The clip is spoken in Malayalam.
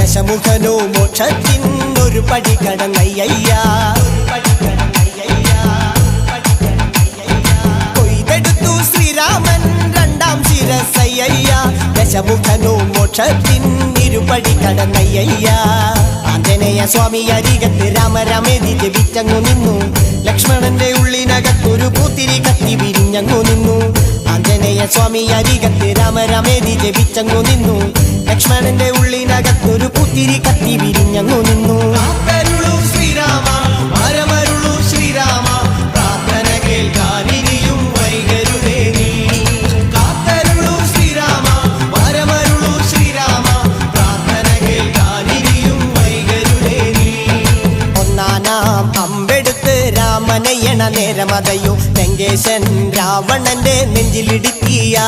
ദശമുഖനോ മോക്ഷത്തിനൊരു പടി കടന്നയ്യ. കൊയ്തെടുത്തു ശ്രീരാമൻ രണ്ടാം ശിരസയ്യ. ദശമുഖനോ മോക്ഷത്തിനിരുപടി കടന്നയ്യ. ആഞ്ജനേയ സ്വാമി അരികത്ത് രാമരാമേതി ജപിച്ചങ്ങു നിന്നു. ലക്ഷ്മണന്റെ ഉള്ളിനകത്തൊരു പൂത്തിരി കത്തി വിരിഞ്ഞങ്ങു നിന്നു. ആഞ്ജനേയ സ്വാമി അരികത്ത് രാമരാമേതി ജപിച്ചങ്ങു നിന്നു. ലക്ഷ്മണന്റെ ഉള്ളിനകത്തൊരു പൂത്തിരി കത്തി വിരിഞ്ഞങ്ങു നിന്നു. ശ്രീരാമ വരമരുളൂ ശ്രീരാമ, പ്രാർത്ഥന കേൾക്കാനിനിയും വൈകരുതേ നീ. കാത്തരുളൂ ശ്രീരാമ വരമരുളൂ ശ്രീരാമ, പ്രാർത്ഥന കേൾക്കാനിനിയും വൈകരുതേ നീ. ഒന്നാനാം അമ്പെടുത്ത് രാമനയണ നേരമതയോ ലങ്കേശൻ രാവണന്റെ നെഞ്ചിലിടുക്കിയ